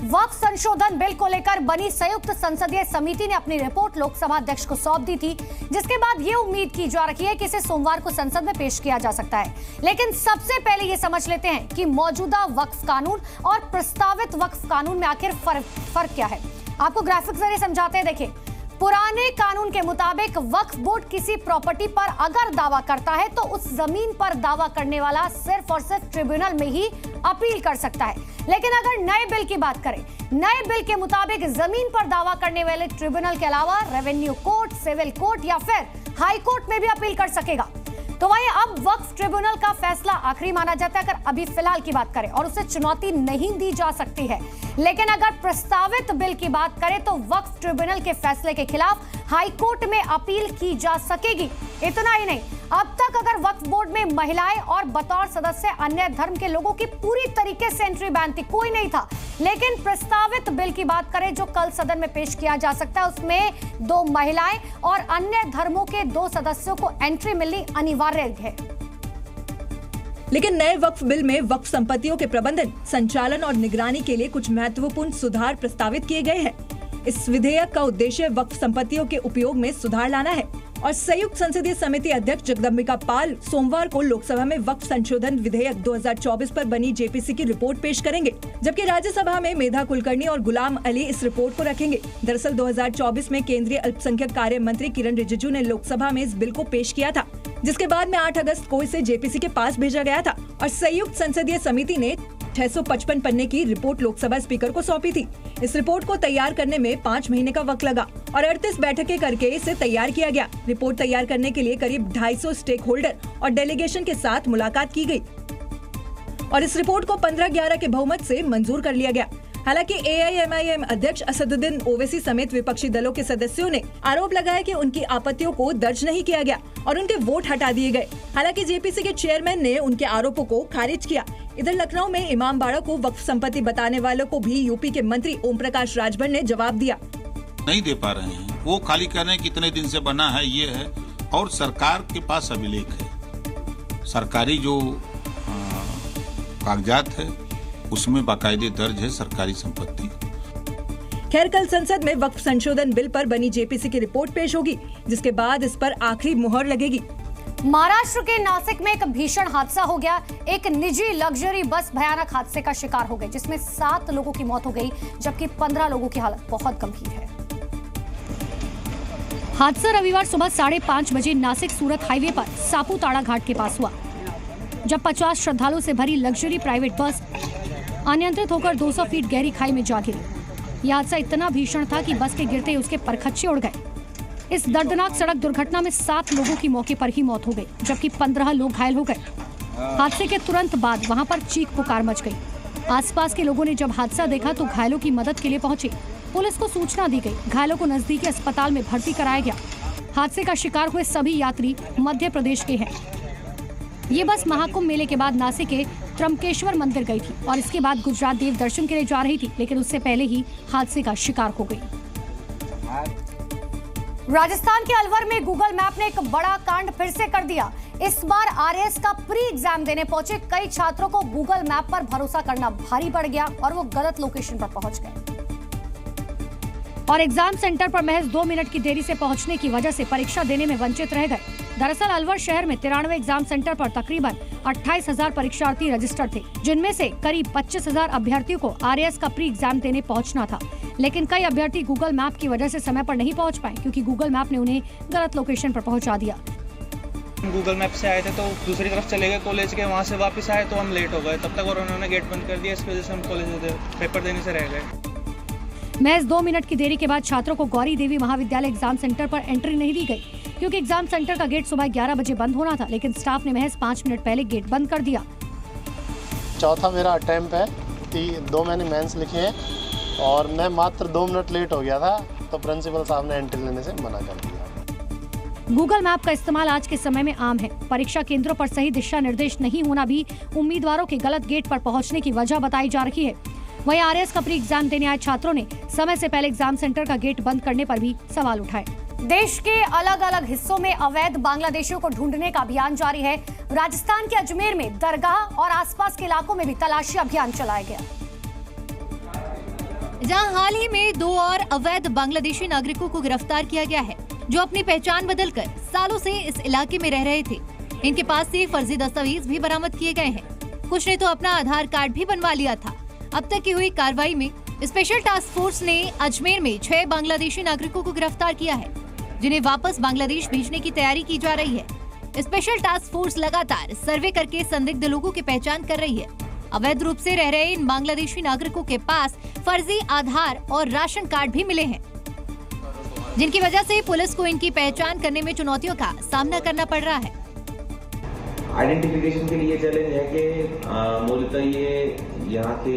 वक्फ संशोधन बिल को लेकर बनी संयुक्त संसदीय समिति ने अपनी रिपोर्ट लोकसभा अध्यक्ष को सौंप दी थी, जिसके बाद ये उम्मीद की जा रही है कि इसे सोमवार को संसद में पेश किया जा सकता है। लेकिन सबसे पहले ये समझ लेते हैं कि मौजूदा वक्फ कानून और प्रस्तावित वक्फ कानून में आखिर फर्क क्या है। आपको ग्राफिक्स जरिए समझाते हैं। देखिए, पुराने कानून के मुताबिक वक्फ बोर्ड किसी प्रॉपर्टी पर अगर दावा करता है तो उस जमीन पर दावा करने वाला सिर्फ और सिर्फ ट्रिब्यूनल में ही अपील कर सकता है। लेकिन अगर नए बिल की बात करें, नए बिल के मुताबिक जमीन पर दावा करने वाले ट्रिब्यूनल के अलावा रेवेन्यू कोर्ट, सिविल कोर्ट या फिर हाई कोर्ट में भी अपील कर सकेगा। तो वहीं अब वक्फ ट्रिब्यूनल का फैसला आखिरी माना जाता है अगर अभी फिलहाल की बात करें, और उसे चुनौती नहीं दी जा सकती है। लेकिन अगर प्रस्तावित बिल की बात करें तो वक्फ ट्रिब्यूनल के फैसले के खिलाफ हाई कोर्ट में अपील की जा सकेगी। इतना ही नहीं, अब तक अगर वक्फ बोर्ड में महिलाएं और बतौर सदस्य अन्य धर्म के लोगों की पूरी तरीके से एंट्री बैन थी, कोई नहीं था। लेकिन प्रस्तावित बिल की बात करें जो कल सदन में पेश किया जा सकता है, उसमें 2 महिलाएं और अन्य धर्मों के 2 सदस्यों को एंट्री मिलनी अनिवार्य है। लेकिन नए वक्फ बिल में वक्फ संपत्तियों के प्रबंधन, संचालन और निगरानी के लिए कुछ महत्वपूर्ण सुधार प्रस्तावित किए गए हैं। इस विधेयक का उद्देश्य वक्फ संपत्तियों के उपयोग में सुधार लाना है और संयुक्त संसदीय समिति अध्यक्ष जगदम्बिका पाल सोमवार को लोकसभा में वक्फ संशोधन विधेयक 2024 पर बनी जेपीसी की रिपोर्ट पेश करेंगे, जबकि राज्यसभा में मेधा कुलकर्णी और गुलाम अली इस रिपोर्ट को रखेंगे। दरअसल 2024 में केंद्रीय अल्पसंख्यक कार्य मंत्री किरण रिजिजू ने लोकसभा में इस बिल को पेश किया था, जिसके बाद में 8 अगस्त को इसे जेपीसी के पास भेजा गया था और संयुक्त संसदीय समिति ने 655 पन्ने की रिपोर्ट लोकसभा स्पीकर को सौंपी थी। इस रिपोर्ट को तैयार करने में 5 महीने का वक्त लगा और 38 बैठकें करके इसे तैयार किया गया। रिपोर्ट तैयार करने के लिए करीब 250 स्टेक होल्डर और डेलीगेशन के साथ मुलाकात की गई और इस रिपोर्ट को 15-11 के बहुमत से मंजूर कर लिया गया। हालांकि AIMIM अध्यक्ष असदुद्दीन ओवैसी समेत विपक्षी दलों के सदस्यों ने आरोप लगाया कि उनकी आपत्तियों को दर्ज नहीं किया गया और उनके वोट हटा दिए गए। हालांकि जेपीसी के चेयरमैन ने उनके आरोपों को खारिज किया। इधर लखनऊ में इमामबाड़ा को वक्फ संपत्ति बताने वालों को भी यूपी के मंत्री ओम प्रकाश राजभर ने जवाब दिया। नहीं दे पा रहे हैं, वो खाली कर रहे हैं, कितने दिन से बना है ये है, और सरकार के पास अभिलेख है। सरकारी जो कागजात है उसमें बाकायदे दर्ज है सरकारी संपत्ति। खैर, कल संसद में वक्फ संशोधन बिल पर बनी जेपीसी की रिपोर्ट पेश होगी, जिसके बाद इस पर आखिरी मुहर लगेगी। महाराष्ट्र के नासिक में एक भीषण हादसा हो गया। एक निजी लग्जरी बस भयानक हादसे का शिकार हो गई, जिसमें 7 लोगों की मौत हो गई, जबकि 15 लोगों की हालत बहुत गंभीर है। हादसा रविवार सुबह 5:30 बजे नासिक सूरत हाईवे पर सापुताड़ा घाट के पास हुआ, जब 50 श्रद्धालुओं से भरी लग्जरी प्राइवेट बस अनियंत्रित होकर 200 फीट गहरी खाई में जा गिरी। यह हादसा इतना भीषण था कि बस के गिरते उसके परखच्चे उड़ गए। इस दर्दनाक सड़क दुर्घटना में 7 लोगों की मौके पर ही मौत हो गई, जबकि 15 लोग घायल हो गए। हादसे के तुरंत बाद वहां पर चीख पुकार मच गई। आसपास के लोगों ने जब हादसा देखा तो घायलों की मदद के लिए पहुंचे। पुलिस को सूचना दी गई। घायलों को नजदीकी अस्पताल में भर्ती कराया गया। हादसे का शिकार हुए सभी यात्री मध्य प्रदेश के हैं। ये बस महाकुंभ मेले के बाद नासिक के त्र्यंबकेश्वर मंदिर गई थी और इसके बाद गुजरात देव दर्शन के लिए जा रही थी, लेकिन उससे पहले ही हादसे का शिकार हो गई। राजस्थान के अलवर में गूगल मैप ने एक बड़ा कांड फिर से कर दिया। इस बार RAS का प्री एग्जाम देने पहुंचे कई छात्रों को गूगल मैप पर भरोसा करना भारी पड़ गया और वो गलत लोकेशन पर पहुंच गए और एग्जाम सेंटर पर महज 2 मिनट की देरी से पहुंचने की वजह से परीक्षा देने में वंचित रह गए। दरअसल अलवर शहर में 93 एग्जाम सेंटर पर तकरीबन 28,000 परीक्षार्थी रजिस्टर्ड थे, जिनमें से करीब 25,000 अभ्यर्थियों को RAS का प्री एग्जाम देने पहुंचना था। लेकिन कई अभ्यर्थी गूगल मैप की वजह से समय पर नहीं पहुंच पाए, क्योंकि गूगल मैप ने उन्हें गलत लोकेशन पर पहुंचा दिया। गूगल मैप से आए थे तो दूसरी तरफ चले गए कॉलेज के, वहाँ से वापस आए तो हम लेट हो गए तब तक, और उन्होंने गेट बंद कर दिया। इस वजह से हम कॉलेज पेपर देने से रह गए। महज 2 मिनट की देरी के बाद छात्रों को गौरी देवी महाविद्यालय एग्जाम सेंटर पर एंट्री नहीं दी गई, क्योंकि एग्जाम सेंटर का गेट सुबह 11 बजे बंद होना था, लेकिन स्टाफ ने महज 5 मिनट पहले गेट बंद कर दिया। चौथा मेरा अटेम्प्ट है, 2 मैंने मेंस लिखे हैं और मैं मात्र 2 मिनट लेट हो गया था, तो प्रिंसिपल साहब ने एंट्री लेने से मना कर दिया। गूगल मैप का इस्तेमाल आज के समय में आम है। परीक्षा केंद्रों पर सही दिशा निर्देश नहीं होना भी उम्मीदवारों के गलत गेट पर पहुंचने की वजह बताई जा रही है। वहीं RAS का प्री एग्जाम देने आए छात्रों ने समय से पहले एग्जाम सेंटर का गेट बंद करने पर भी सवाल उठाए। देश के अलग अलग हिस्सों में अवैध बांग्लादेशियों को ढूंढने का अभियान जारी है। राजस्थान के अजमेर में दरगाह और आसपास के इलाकों में भी तलाशी अभियान चलाया गया। जहां हाल ही में 2 और अवैध बांग्लादेशी नागरिकों को गिरफ्तार किया गया है, जो अपनी पहचान बदलकर सालों से इस इलाके में रह रहे थे। इनके पास से फर्जी दस्तावेज भी बरामद किए गए हैं। कुछ ने तो अपना आधार कार्ड भी बनवा लिया था। अब तक की हुई कार्रवाई में स्पेशल टास्क फोर्स ने अजमेर में 6 बांग्लादेशी नागरिकों को गिरफ्तार किया है, जिन्हें वापस बांग्लादेश भेजने की तैयारी की जा रही है। स्पेशल टास्क फोर्स लगातार सर्वे करके संदिग्ध लोगों की पहचान कर रही है। अवैध रूप से रह रहे इन बांग्लादेशी नागरिकों के पास फर्जी आधार और राशन कार्ड भी मिले हैं, जिनकी वजह से पुलिस को इनकी पहचान करने में चुनौतियों का सामना करना पड़ रहा है। आइडेंटिफिकेशन के लिए चैलेंज है कि मूलतः ये यहाँ के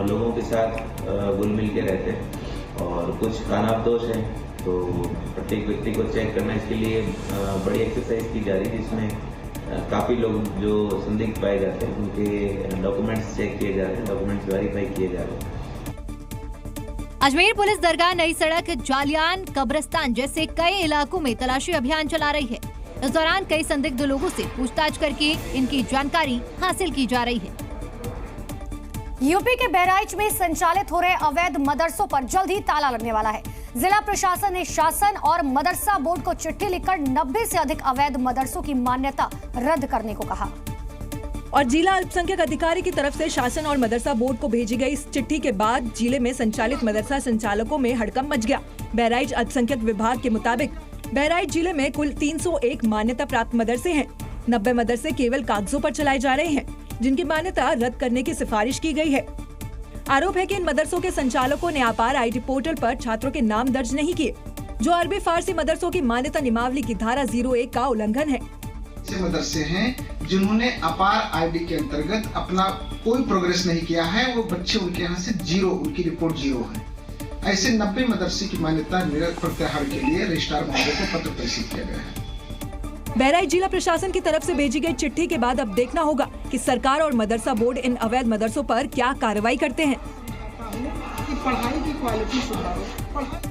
लोगों के साथ घुल मिल के रहते हैं और कुछ कानाबदोश हैं, तो प्रत्येक व्यक्ति को चेक करना, इसके लिए बड़ी एक्सरसाइज की जा रही है, जिसमें काफ़ी लोग जो संदिग्ध पाए जाते हैं उनके डॉक्यूमेंट्स चेक किए जा रहे हैं, डॉक्यूमेंट्स वेरीफाई किए जा रहे हैं। अजमेर पुलिस दरगाह, नई सड़क, जालियान, कब्रिस्तान जैसे कई इलाकों में तलाशी अभियान चला रही है। इस दौरान कई संदिग्ध लोगों से पूछताछ करके इनकी जानकारी हासिल की जा रही है। यूपी के बहराइच में संचालित हो रहे अवैध मदरसों पर जल्द ही ताला लगने वाला है। जिला प्रशासन ने शासन और मदरसा बोर्ड को चिट्ठी लिखकर 90 से अधिक अवैध मदरसों की मान्यता रद्द करने को कहा। और जिला अल्पसंख्यक अधिकारी की तरफ से शासन और मदरसा बोर्ड को भेजी गई इस चिट्ठी के बाद जिले में संचालित मदरसा संचालकों में हड़कंप मच गया। बहराइच अल्पसंख्यक विभाग के मुताबिक बहराइच जिले में कुल 301 मान्यता प्राप्त मदरसे हैं। 90 मदरसे केवल कागजों पर चलाए जा रहे हैं, जिनकी मान्यता रद्द करने की सिफारिश की गई है। आरोप है कि इन मदरसों के संचालकों ने अपार आईडी पोर्टल पर छात्रों के नाम दर्ज नहीं किए, जो अरबी फारसी मदरसों की मान्यता नियमावली की धारा 01 का उल्लंघन है। ऐसे मदरसे हैं जिन्होंने अपार आईडी के अंतर्गत अपना कोई प्रोग्रेस नहीं किया है, वो बच्चे उनके यहाँ से 0, उनकी रिपोर्ट 0 है। ऐसे 90 मदरसे की मान्यता निरस्त प्रत्याहार के लिए रजिस्ट्रार महोदय को पत्र प्रेषित किया गया है। बहराइच जिला प्रशासन की तरफ से भेजी गई चिट्ठी के बाद अब देखना होगा कि सरकार और मदरसा बोर्ड इन अवैध मदरसों पर क्या कार्रवाई करते हैं। पढ़ाई की क्वालिटी सुधारो।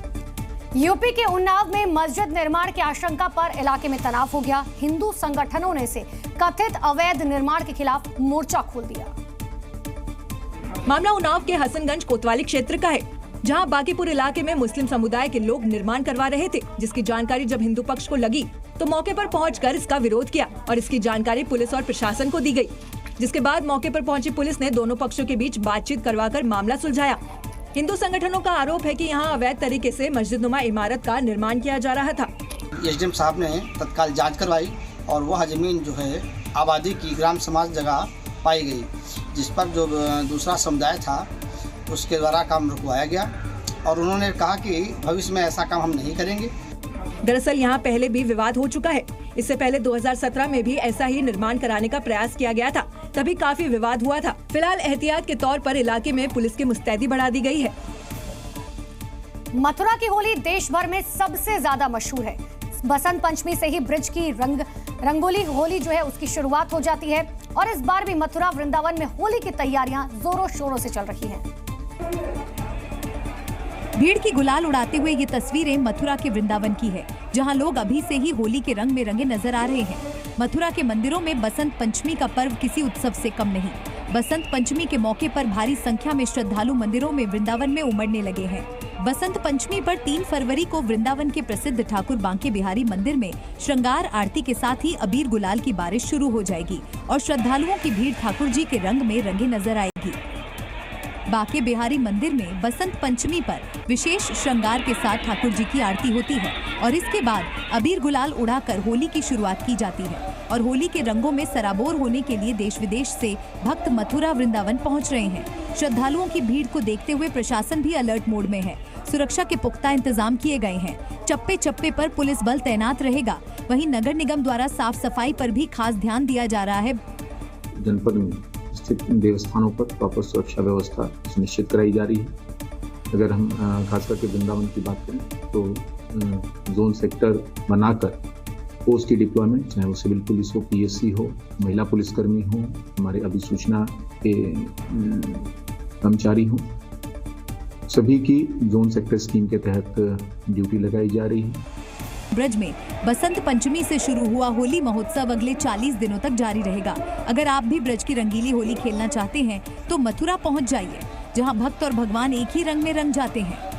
यूपी के उन्नाव में मस्जिद निर्माण की आशंका पर इलाके में तनाव हो गया। हिंदू संगठनों ने से कथित अवैध निर्माण के खिलाफ मोर्चा खोल दिया। मामला उन्नाव के हसनगंज कोतवाली क्षेत्र का है, जहां बाकीपुर इलाके में मुस्लिम समुदाय के लोग निर्माण करवा रहे थे, जिसकी जानकारी जब हिंदू पक्ष को लगी तो मौके पर पहुंचकर इसका विरोध किया और इसकी जानकारी पुलिस और प्रशासन को दी गई, जिसके बाद मौके पर पहुंची पुलिस ने दोनों पक्षों के बीच बातचीत करवाकर मामला सुलझाया। हिंदू संगठनों का आरोप है कि यहां अवैध तरीके से मस्जिद नुमा इमारत का निर्माण किया जा रहा था। एसडीएम साहब ने तत्काल जांच करवाई और वह जमीन जो है आबादी की ग्राम समाज जगह पाई गई, जिस पर जो दूसरा समुदाय था उसके द्वारा काम रुकवाया गया और उन्होंने कहा कि भविष्य में ऐसा काम हम नहीं करेंगे। दरअसल यहाँ पहले भी विवाद हो चुका है। इससे पहले 2017 में भी ऐसा ही निर्माण कराने का प्रयास किया गया था, तभी काफी विवाद हुआ था। फिलहाल एहतियात के तौर पर इलाके में पुलिस की मुस्तैदी बढ़ा दी गई है। मथुरा की होली देश भर में सबसे ज्यादा मशहूर है। बसंत पंचमी से ही ब्रिज की रंगोली होली जो है उसकी शुरुआत हो जाती है और इस बार भी मथुरा वृंदावन में होली की तैयारियां जोरों शोरों से चल रही हैं। भीड़ की गुलाल उड़ाते हुए ये तस्वीरें मथुरा के वृंदावन की है, जहां लोग अभी से ही होली के रंग में रंगे नजर आ रहे हैं। मथुरा के मंदिरों में बसंत पंचमी का पर्व किसी उत्सव से कम नहीं। बसंत पंचमी के मौके पर भारी संख्या में श्रद्धालु मंदिरों में वृंदावन में उमड़ने लगे हैं। बसंत पंचमी पर 3 फरवरी को वृंदावन के प्रसिद्ध ठाकुर बांके बिहारी मंदिर में श्रृंगार आरती के साथ ही अबीर गुलाल की बारिश शुरू हो जाएगी और श्रद्धालुओं की भीड़ ठाकुर जी के रंग में रंगे नजर आएगी। बांके बिहारी मंदिर में बसंत पंचमी पर विशेष श्रृंगार के साथ ठाकुर जी की आरती होती है और इसके बाद अबीर गुलाल उड़ाकर होली की शुरुआत की जाती है और होली के रंगों में सराबोर होने के लिए देश विदेश से भक्त मथुरा वृंदावन पहुंच रहे हैं। श्रद्धालुओं की भीड़ को देखते हुए प्रशासन भी अलर्ट मोड में है। सुरक्षा के पुख्ता इंतजाम किए गए हैं। चप्पे चप्पे पर पुलिस बल तैनात रहेगा। वहीं नगर निगम द्वारा साफ सफाई पर भी खास ध्यान दिया जा रहा है। जनपद में स्थित देवस्थानों पर प्रॉपर सुरक्षा व्यवस्था सुनिश्चित कराई जा रही है। अगर हम खास करके वृंदावन की बात करें तो जोन सेक्टर बनाकर पोस्ट की डिप्लॉयमेंट, चाहे वो सिविल पुलिस हो, पीएससी हो, महिला पुलिसकर्मी हो, हमारे अभिसूचना के कर्मचारी हो, सभी की जोन सेक्टर स्कीम के तहत ड्यूटी लगाई जा रही है। ब्रज में बसंत पंचमी से शुरू हुआ होली महोत्सव अगले 40 दिनों तक जारी रहेगा। अगर आप भी ब्रज की रंगीली होली खेलना चाहते हैं तो मथुरा पहुंच जाइए। जहां भक्त और भगवान एक ही रंग में रंग जाते हैं।